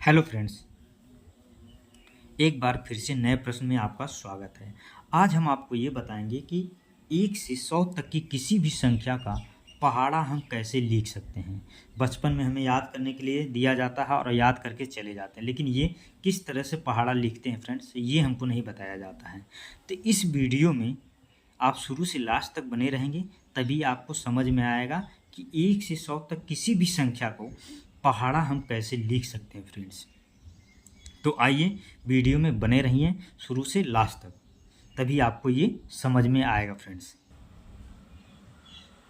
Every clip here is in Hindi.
हेलो फ्रेंड्स, एक बार फिर से नए प्रश्न में आपका स्वागत है। आज हम आपको ये बताएंगे कि 1 से 100 तक की किसी भी संख्या का पहाड़ा हम कैसे लिख सकते हैं। बचपन में हमें याद करने के लिए दिया जाता है और याद करके चले जाते हैं, लेकिन ये किस तरह से पहाड़ा लिखते हैं फ्रेंड्स, ये हमको नहीं बताया जाता है। तो इस वीडियो में आप शुरू से लास्ट तक बने रहेंगे, तभी आपको समझ में आएगा कि 1 से 100 तक किसी भी संख्या को पहाड़ा हम कैसे लिख सकते हैं फ्रेंड्स। तो आइए वीडियो में बने रहिए शुरू से लास्ट तक, तभी आपको ये समझ में आएगा फ्रेंड्स।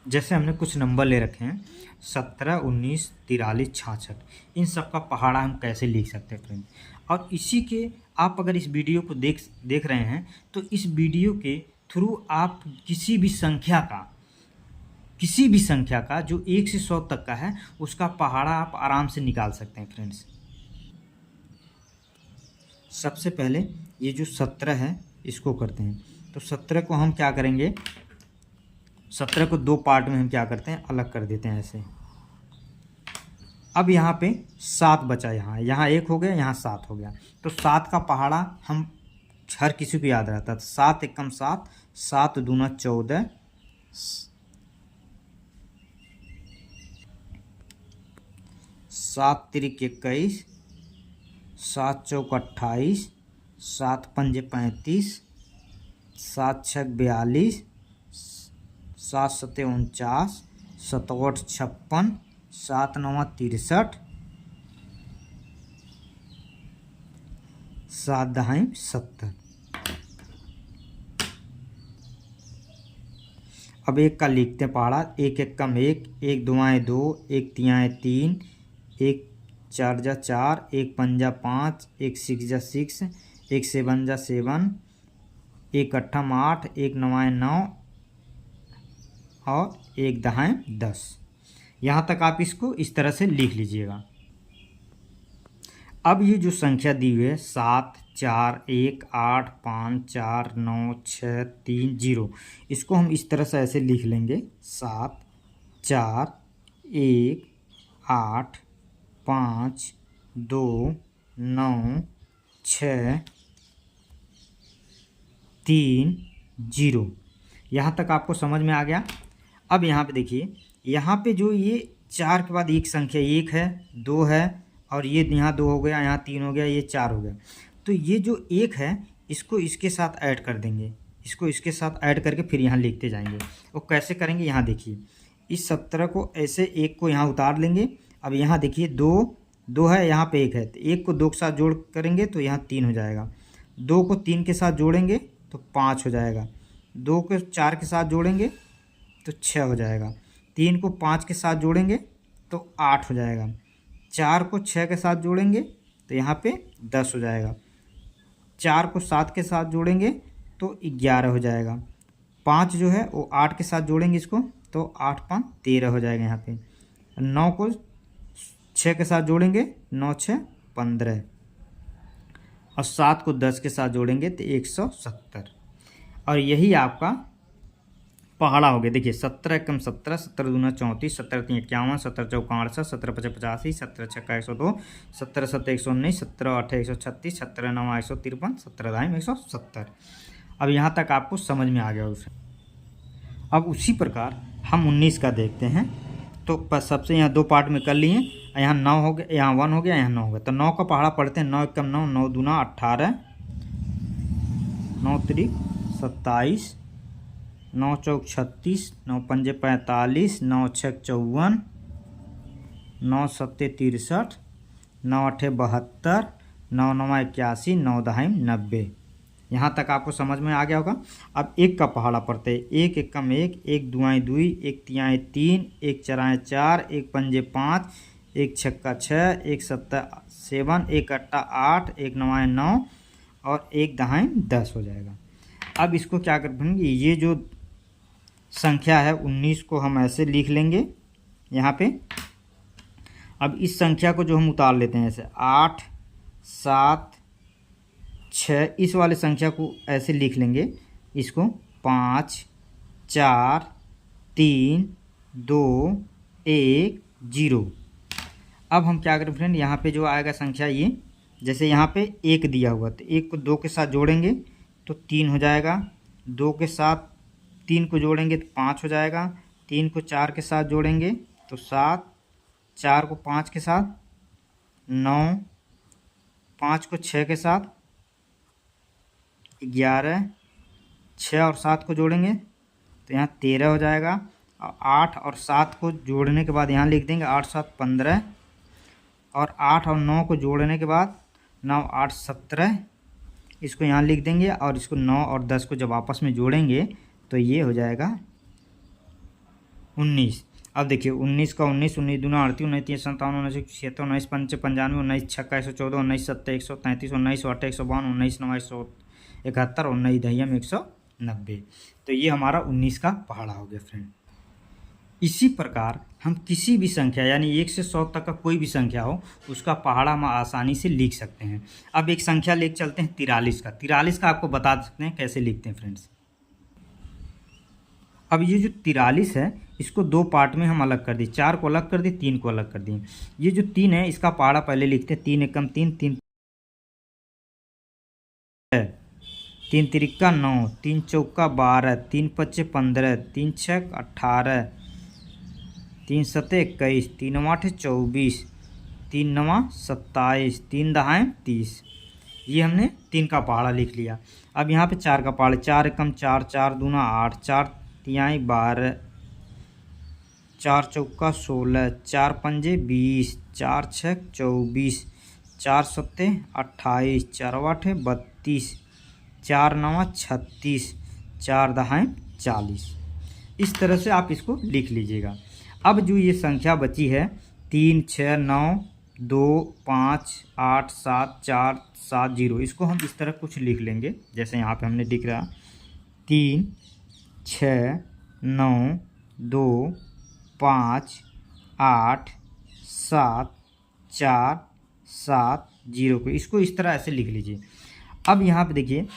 जैसे हमने कुछ नंबर ले रखे हैं 17, 19, 43, 66, इन सब का पहाड़ा हम कैसे लिख सकते हैं फ्रेंड्स। और इसी के आप अगर इस वीडियो को देख रहे हैं तो इस वीडियो के थ्रू आप किसी भी संख्या का जो 1 से 100 तक का है उसका पहाड़ा आप आराम से निकाल सकते हैं फ्रेंड्स। सबसे पहले ये जो 17 है इसको करते हैं। तो 17 को हम क्या करेंगे, 17 को दो पार्ट में हम क्या करते हैं, अलग कर देते हैं ऐसे। अब यहाँ पे 7 बचा, यहाँ 1 हो गया, यहाँ 7 हो गया। तो 7 का पहाड़ा हम हर किसी को याद रहता है। 7 एकम 7, 7 दूना 14, 7 तिरिक 21, 7 चौक 28, 7 पंजे 35, 7 छक 42, 7 सते 49, 7 आठ 56, 7 नवा 63, 7 दहाई 70। अब एक का लिखते हैं पहाड़ा। 1 एकम 1, 1 दुआएं 2, 1 तियाएं 3, 1 4 जा 4, 1 पंजा 5, 1 6 जा 6, 1 7 जा 7, 1 अट्ठम 8, 1 नवाएं 9 और 1 दहाएं 10। यहाँ तक आप इसको इस तरह से लिख लीजिएगा। अब ये जो संख्या दी हुई है 7, 4, 1, 8, 5, 4, 9, 6, 3, 0, इसको हम इस तरह से ऐसे लिख लेंगे। 7, 4, 1, 8, 5, 2, 9, 6, 3, 0। यहाँ तक आपको समझ में आ गया। अब यहाँ पे देखिए, यहाँ पे जो ये 4 के बाद एक संख्या 1 है, 2 है और ये यहाँ 2 हो गया, यहाँ 3 हो गया, ये 4 हो गया। तो ये जो 1 है इसको इसके साथ ऐड कर देंगे, इसको इसके साथ ऐड करके फिर यहाँ लिखते जाएंगे। वो कैसे करेंगे, यहाँ देखिए, इस 17 को ऐसे 1 को यहाँ उतार लेंगे। अब यहाँ देखिए 2 है, यहाँ पे 1 है, तो 1 को 2 के साथ जोड़ करेंगे तो यहाँ 3 हो जाएगा। 2 को 3 के साथ जोड़ेंगे तो 5 हो जाएगा। 2 को 4 के साथ जोड़ेंगे तो 6 हो जाएगा। 3 को 5 के साथ जोड़ेंगे तो 8 हो जाएगा। 4 को 6 के साथ जोड़ेंगे तो यहाँ पे 10 हो जाएगा। 4 को 7 के साथ जोड़ेंगे तो 11 हो जाएगा। 5 जो है वो 8 के साथ जोड़ेंगे इसको तो 8 5 13 हो जाएगा यहाँ पे। 9 को 6 के साथ जोड़ेंगे, 9 6 15 और 7 को 10 के साथ जोड़ेंगे तो 170। और यही आपका पहाड़ा हो गया। देखिए 17 एकम 17, 17 दूना 34, 17 तीन 51, 17 चौका 68, 17 पचे 85, 17 छक्का 102, 17 सत्ते 119, 17 अठे 136, 17 नवा 153, 17 दाएं 170। अब यहाँ तक आपको समझ में आ गया उसे। अब उसी प्रकार हम 19 का देखते हैं। तो सबसे यहाँ 2 पार्ट में कर लिए, यहाँ 9 हो गया, यहाँ 1 हो गया, यहाँ 9 हो गया। तो 9 का पहाड़ा पढ़ते हैं। 9 एकम 9, 9 दूना 18, 9 तिरिक 27, 9 चौक 36, 9 पंजे 45, 9 छक 54, 9 सत्ते 63, 9 अठे 72, 9 नवा 81, 9 दहाई 90। यहाँ तक आपको समझ में आ गया होगा। अब 1 का पहाड़ा पढ़ते हैं। 1 एकम 1, 1 दुआएं 2, 1 तियाएं 3, 1 चराएं 4, 1 पंजे 5, 1 छक्का 6, 1 सत्ता 7, 1 अट्टा 8, 1 नवाएं 9 और 1 दहाई 10 हो जाएगा। अब इसको क्या करेंगे, ये जो संख्या है 19 को हम ऐसे लिख लेंगे यहाँ पे। अब इस संख्या को जो हम उतार लेते हैं ऐसे 8, 7, 6, इस वाले संख्या को ऐसे लिख लेंगे। इसको 5, 4, 3, 2, 1, 0। अब हम क्या करें फ्रेंड, यहाँ पे जो आएगा संख्या ये, जैसे यहाँ पे 1 दिया हुआ तो 1 को 2 के साथ जोड़ेंगे तो 3 हो जाएगा, 2 के साथ 3 को जोड़ेंगे तो 5 हो जाएगा, 3 को 4 के साथ जोड़ेंगे तो 7, 4 को 5 के साथ 9, 5 को 6 के साथ 11, 6 और 7 को जोड़ेंगे तो यहाँ 13 हो जाएगा, और 8 और 7 को जोड़ने के बाद यहाँ लिख देंगे 8 7 15, और 8 और 9 को जोड़ने के बाद 9 8 17, इसको यहाँ लिख देंगे, और इसको 9 और 10 को जब आपस में जोड़ेंगे तो ये हो जाएगा 19। अब देखिए 19 का 19, 19 दूना 38, 19 3 57, 19 76, 19 पंच 95, 19 छक्का 114, 19 सत्ता 133, 19 8 152, 19 9 171, 19 दहियम 190। तो ये हमारा 19 का पहाड़ा हो गया फ्रेंड। इसी प्रकार हम किसी भी संख्या यानी 1 से 100 तक का कोई भी संख्या हो उसका पहाड़ा हम आसानी से लिख सकते हैं। अब एक संख्या लेके चलते हैं 43 का। 43 का आपको बता सकते हैं कैसे लिखते हैं फ्रेंड्स। अब ये जो 43 है इसको 2 पार्ट में हम अलग कर दिए, 4 को अलग कर दिए, 3 को अलग कर दिए। ये जो 3 है इसका पहाड़ा पहले लिखते हैं, 3 एकम 3, 3 3 तिरिक्का 9, 3 चौका 12, 3 पच्चे 15, 3 छक 18, 3 सते 21, 3 आठे 24, 3 नवा 27, 3 दहाएँ 30। ये हमने 3 का पहाड़ा लिख लिया। अब यहाँ पे 4 का पहाड़ा, 4 एकम 4, 4 दूना 8, 4 तिहाई 12, 4 चौका 16, 4 पंजे 20, 4 छक 24, 4 सत्ते 28, 4 आठे 32, 4 नवा 36, 4 दहाएँ 40। इस तरह से आप इसको लिख लीजिएगा। अब जो ये संख्या बची है 3 6 9 2 5 8 7 4 7 0, इसको हम इस तरह कुछ लिख लेंगे जैसे यहाँ पे हमने लिख रहा 3 6 9 2 5 8 7 4 7 0 को, इसको इस तरह ऐसे लिख लीजिए। अब यहाँ पे देखिए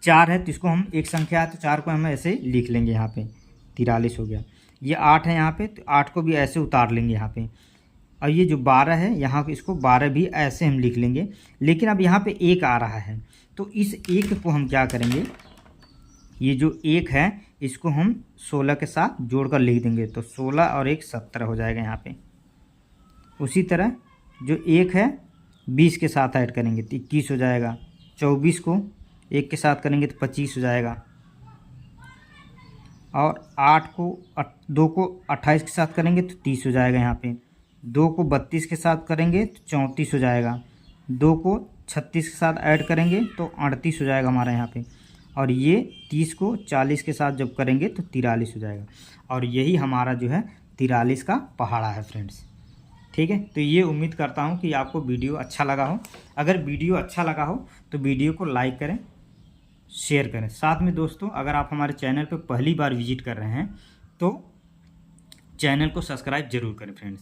4 है तो इसको हम एक संख्या है तो 4 को हम ऐसे लिख लेंगे, यहाँ पे 43 हो गया। ये 8 है यहाँ पे तो 8 को भी ऐसे उतार लेंगे यहाँ पे। और ये जो 12 है यहाँ इसको 12 भी ऐसे हम लिख लेंगे। लेकिन अब यहाँ पे 1 आ रहा है तो इस 1 को हम क्या करेंगे, ये जो 1 है इसको हम 16 के साथ जोड़कर लिख देंगे तो 16 और 1 17 हो जाएगा यहाँ पे। उसी तरह जो 1 है 20 के साथ ऐड करेंगे तो 21 हो जाएगा, 24 को 1 के साथ करेंगे तो 25 हो जाएगा, और 2 को 28 के साथ करेंगे तो 30 हो जाएगा यहाँ पे, 2 को 32 के साथ करेंगे तो 34 हो जाएगा, 2 को 36 के साथ ऐड करेंगे तो 38 हो जाएगा हमारा यहाँ पे, और ये 30 को 40 के साथ जब करेंगे तो 43 हो जाएगा। और यही हमारा जो है 43 का पहाड़ा है फ्रेंड्स। ठीक है, तो ये उम्मीद करता हूँ कि आपको वीडियो अच्छा लगा हो। अगर वीडियो अच्छा लगा हो तो वीडियो को लाइक करें, शेयर करें। साथ में दोस्तों अगर आप हमारे चैनल पर पहली बार विजिट कर रहे हैं तो चैनल को सब्सक्राइब जरूर करें फ्रेंड्स।